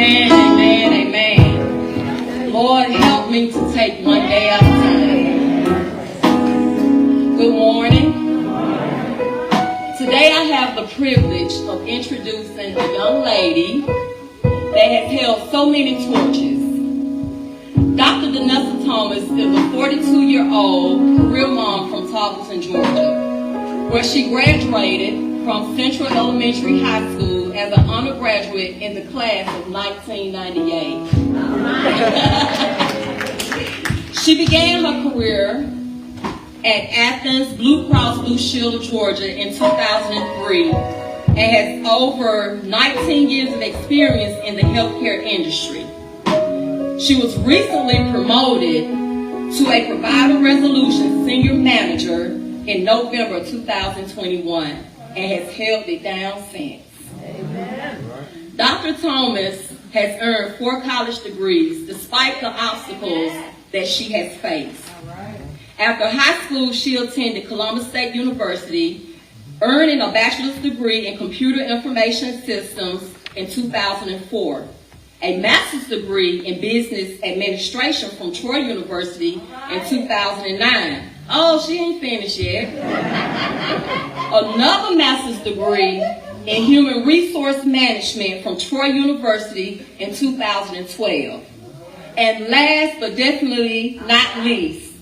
Amen, amen, amen. Lord, help me to take one day at a time. Good morning. Today I have the privilege of introducing a young lady that has held so many torches. Dr. Danessa Thomas is a 42-year-old career mom from Tarleton, Georgia, where she graduated from Central Elementary High School as an undergraduate in the class of 1998. She began her career at Athens Blue Cross Blue Shield of Georgia in 2003 and has over 19 years of experience in the healthcare industry. She was recently promoted to a Provider Resolution Senior Manager in November 2021 and has held it down since. Amen. Dr. Thomas has earned 4 college degrees despite the obstacles that she has faced. After high school, she attended Columbus State University, earning a bachelor's degree in computer information systems in 2004, a master's degree in business administration from Troy University in 2009. Oh, she ain't finished yet. Another master's degree in human resource management from Troy University in 2012. And last but definitely not least,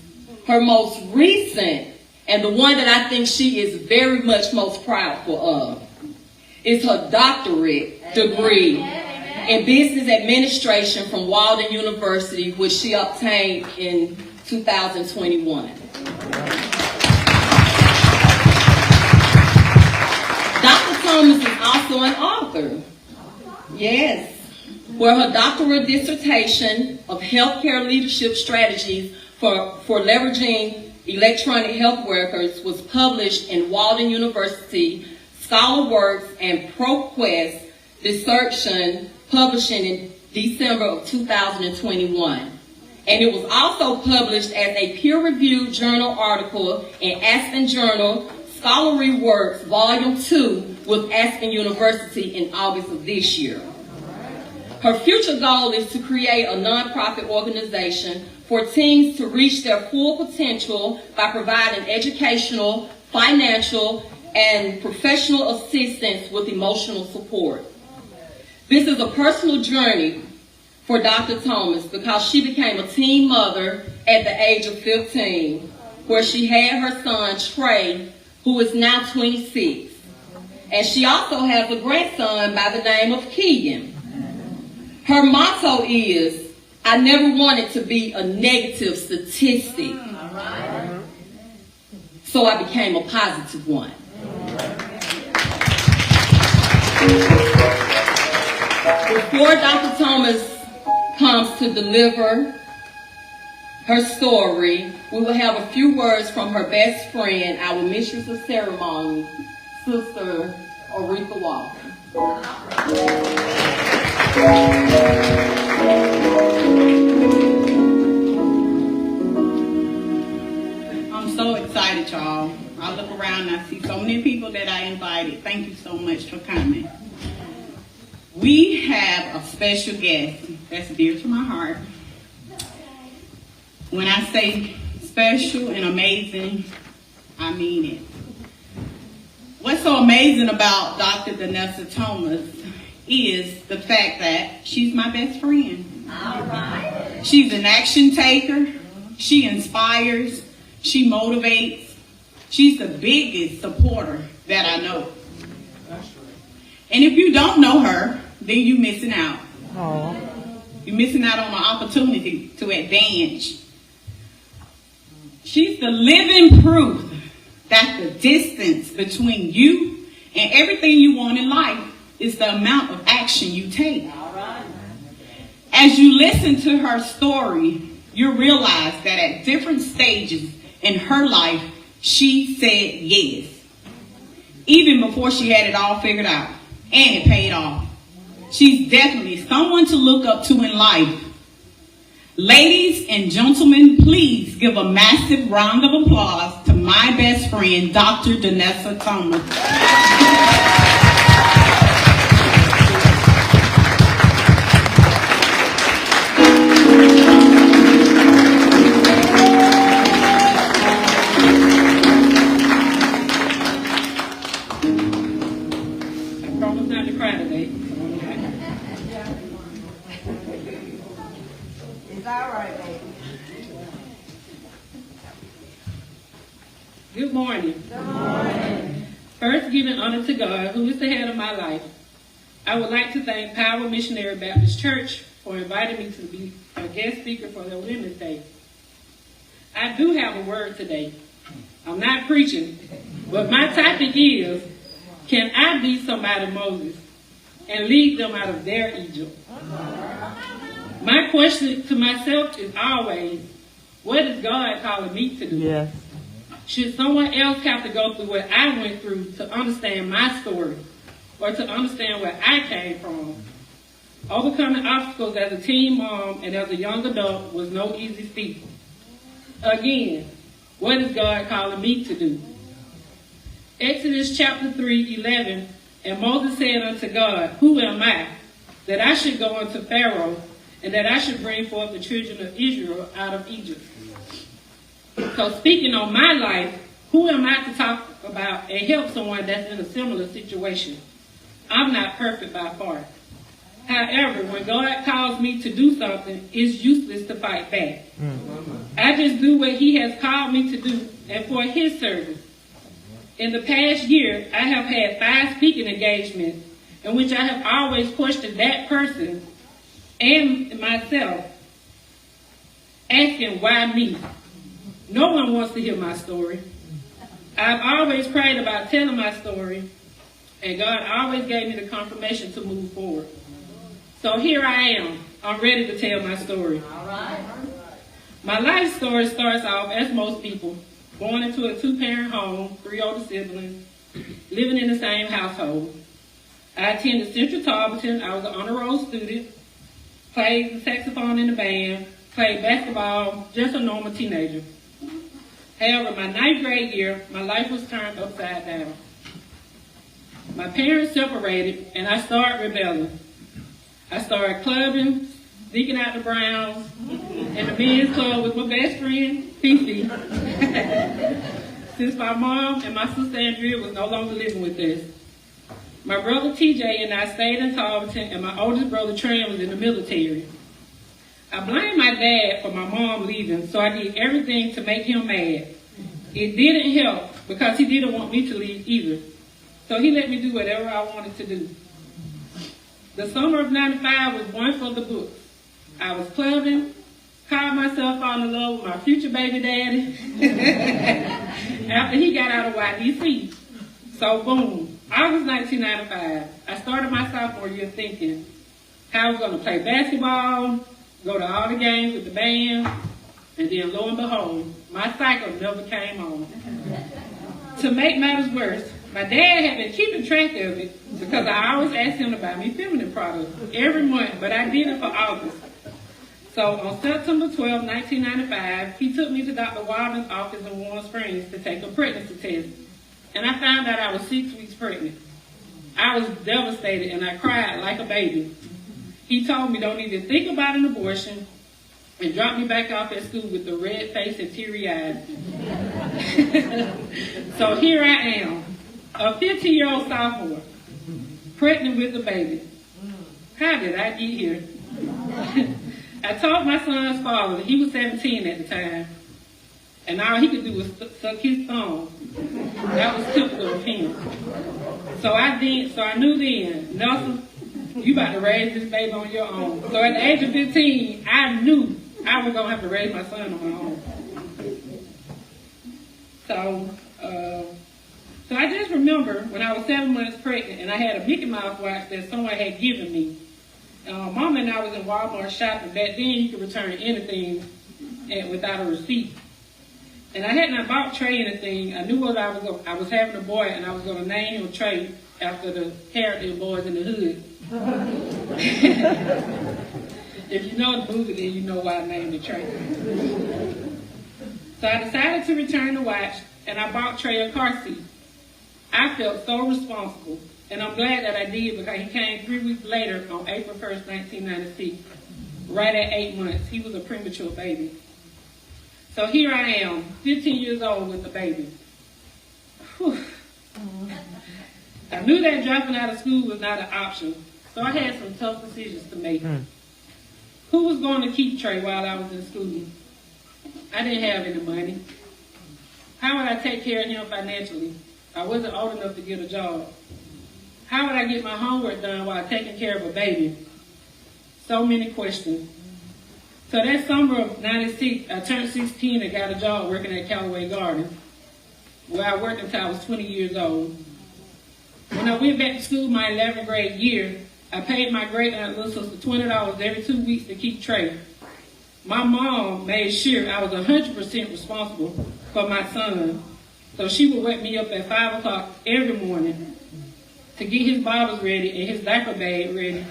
her most recent, and the one that I think she is very much most proud of, is her doctorate degree in business administration from Walden University, which she obtained in 2021. Dr. Thomas is also an author. Yes. Where her doctoral dissertation of healthcare leadership strategies for leveraging electronic health workers was published in Walden University ScholarWorks and ProQuest Dissertation Publishing in December of 2021. And it was also published as a peer-reviewed journal article in Aspen Journal Scholarly Works Volume 2 with Aspen University in August of this year. Her future goal is to create a nonprofit organization for teens to reach their full potential by providing educational, financial, and professional assistance with emotional support. This is a personal journey for Dr. Thomas because she became a teen mother at the age of 15, where she had her son, Trey, who is now 26. And she also has a grandson by the name of Keegan. Her motto is, I never wanted to be a negative statistic, so I became a positive one. Before Dr. Thomas comes to deliver her story, we will have a few words from her best friend, our mistress of ceremony, Sister Aretha Walton. I'm so excited, y'all. I look around and I see so many people that I invited. Thank you so much for coming. We have a special guest that's dear to my heart. When I say special and amazing, I mean it. What's so amazing about Dr. Danessa Thomas is the fact that she's my best friend. All right. She's an action taker. She inspires. She motivates. She's the biggest supporter that I know. And if you don't know her, then you're missing out. Aww. You're missing out on the opportunity to advance. She's the living proof that the distance between you and everything you want in life is the amount of action you take. All right. As you listen to her story, you realize that at different stages in her life, she said yes. Even before she had it all figured out. And it paid off. She's definitely someone to look up to in life. Ladies and gentlemen, please give a massive round of applause to my best friend, Dr. Danessa Thomas. all right, baby. Good morning. Good morning. First, giving honor to God, who is the head of my life. I would like to thank Power Missionary Baptist Church for inviting me to be a guest speaker for their Women's Day. I do have a word today. I'm not preaching, but my topic is, can I be somebody Moses and lead them out of their Egypt? My question to myself is always, what is God calling me to do? Yes. Should someone else have to go through what I went through to understand my story or to understand where I came from? Overcoming obstacles as a teen mom and as a young adult was no easy feat. Again, what is God calling me to do? Exodus chapter 3:11, and Moses said unto God, who am I, that I should go unto Pharaoh, and that I should bring forth the children of Israel out of Egypt? So speaking on my life, who am I to talk about and help someone that's in a similar situation? I'm not perfect by far. However, when God calls me to do something, it's useless to fight back. I just do what he has called me to do and for his service. In the past year, I have had 5 speaking engagements in which I have always questioned that person and myself, asking why me? No one wants to hear my story. I've always prayed about telling my story, and God always gave me the confirmation to move forward. So here I am. I'm ready to tell my story. All right. My life story starts off as most people, born into a 2-parent home, 3 older siblings, living in the same household. I attended Central Tarleton. I was an honor roll student, played the saxophone in the band, played basketball, just a normal teenager. However, my 9th grade year, my life was turned upside down. My parents separated, and I started rebelling. I started clubbing, sneaking out the Browns, and the men's club with my best friend, Fifi. Since my mom and my sister Andrea was no longer living with us. My brother TJ and I stayed in Tarleton, and my oldest brother Tran was in the military. I blamed my dad for my mom leaving, so I did everything to make him mad. It didn't help because he didn't want me to leave either. So he let me do whatever I wanted to do. The summer of '95 was one for the books. I was clubbing, called myself on in love with my future baby daddy after he got out of YDC. So boom, August 1995, I started my sophomore year thinking how I was going to play basketball, go to all the games with the band, and then lo and behold, my cycle never came on. To make matters worse, my dad had been keeping track of it because I always asked him to buy me feminine products every month, but I did it for August. So on September 12, 1995, he took me to Dr. Wilder's office in Warm Springs to take a pregnancy test. And I found out I was 6 weeks pregnant. I was devastated and I cried like a baby. He told me don't even think about an abortion and dropped me back off at school with the red face and teary eyes. So here I am, a 15-year-old sophomore, pregnant with a baby. How did I get here? I told my son's father, he was 17 at the time, and all he could do was suck his thumb. That was typical of him. So I knew then, Nelson, you about to raise this baby on your own. So at the age of 15, I knew I was gonna have to raise my son on my own. So I just remember when I was 7 months pregnant and I had a Mickey Mouse watch that someone had given me. Mom and I was in Walmart shopping. Back then you could return anything without a receipt. And I had not bought Trey anything. I knew what I was having a boy and I was going to name him Trey after the character in Boys in the Hood. If you know the movie, then you know why I named it Trey. So I decided to return the watch and I bought Trey a car seat. I felt so responsible. And I'm glad that I did because he came 3 weeks later on April 1st, 1996, right at 8 months. He was a premature baby. So here I am, 15 years old with a baby. Whew. I knew that dropping out of school was not an option, so I had some tough decisions to make. Who was going to keep Trey while I was in school? I didn't have any money. How would I take care of him financially? I wasn't old enough to get a job. How would I get my homework done while taking care of a baby? So many questions. So that summer of 96, I turned 16 and got a job working at Callaway Gardens, where I worked until I was 20 years old. When I went back to school my 11th grade year, I paid my great aunt little sister $20 every 2 weeks to keep Trey. My mom made sure I was 100% responsible for my son, so she would wake me up at 5 o'clock every morning to get his bottles ready and his diaper bag ready.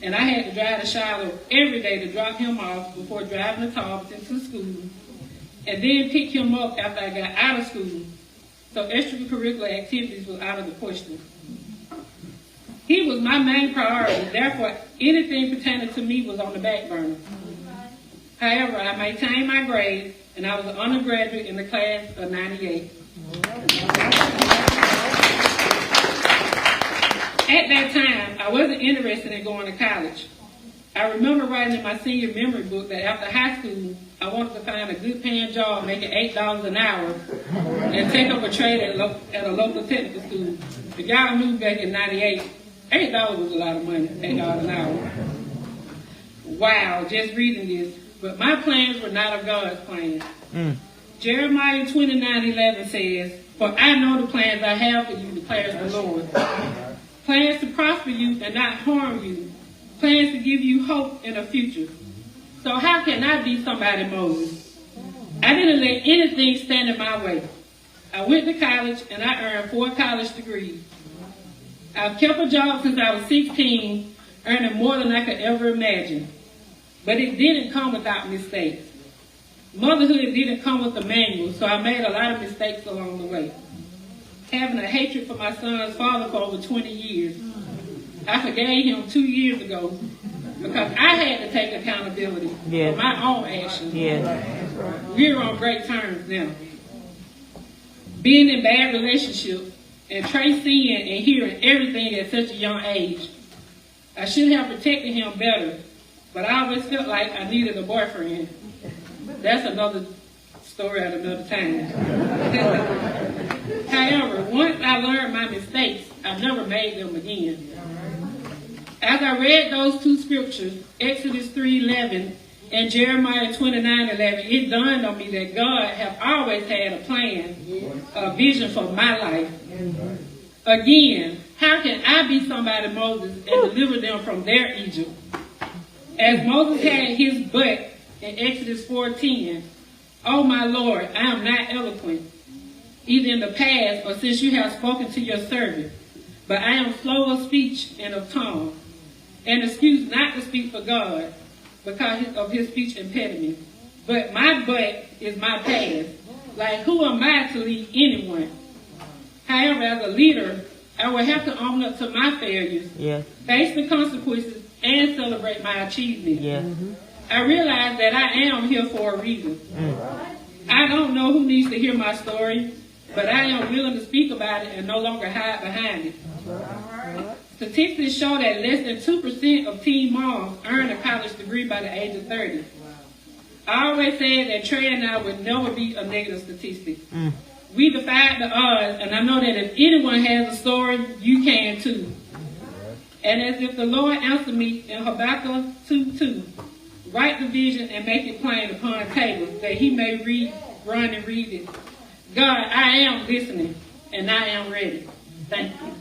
And I had to drive to Shiloh every day to drop him off before driving to Tarleton to school, and then pick him up after I got out of school. So extracurricular activities was out of the question. He was my main priority, therefore anything pertaining to me was on the back burner. However, I maintained my grades, and I was an undergraduate in the class of 98. At that time, I wasn't interested in going to college. I remember writing in my senior memory book that after high school, I wanted to find a good paying job making $8 an hour and take up a trade at a local technical school. The guy moved back in 98. $8 was a lot of money, $8 an hour. Wow, just reading this. But my plans were not of God's plans. Jeremiah 29:11 says, "For I know the plans I have for you, declares the Lord. Plans to prosper you and not harm you. Plans to give you hope in a future." So how can I be somebody, Moses? I didn't let anything stand in my way. I went to college and I earned 4 college degrees. I've kept a job since I was 16, earning more than I could ever imagine. But it didn't come without mistakes. Motherhood didn't come with a manual, so I made a lot of mistakes along the way. Having a hatred for my son's father for over 20 years. I forgave him 2 years ago because I had to take accountability for my own actions. We're on great terms now. Being in bad relationships and Trey seeing and hearing everything at such a young age. I should have protected him better, but I always felt like I needed a boyfriend. That's another story at another time. However, once I learned my mistakes, I've never made them again. As I read those 2 scriptures, Exodus 3:11 and Jeremiah 29:11, it dawned on me that God has always had a plan, a vision for my life. Again, how can I be somebody, Moses, and deliver them from their Egypt? As Moses had his butt in Exodus 4:10, "Oh my Lord, I am not eloquent, either in the past or since you have spoken to your servant, but I am slow of speech and of tongue, and excuse not to speak for God because of his speech impediment. But my butt is my past. Like, who am I to lead anyone? However, as a leader, I will have to own up to my failures, face the consequences, and celebrate my achievements. I realize that I am here for a reason. I don't know who needs to hear my story, but I am willing to speak about it and no longer hide behind it. Statistics show that less than 2% of teen moms earn a college degree by the age of 30. I always said that Trey and I would never be a negative statistic. We defied the odds, and I know that if anyone has a story, you can too. And as if the Lord answered me in Habakkuk 2:2, write the vision and make it plain upon tables, that he may run and read it. God, I am listening, and I am ready. Thank you.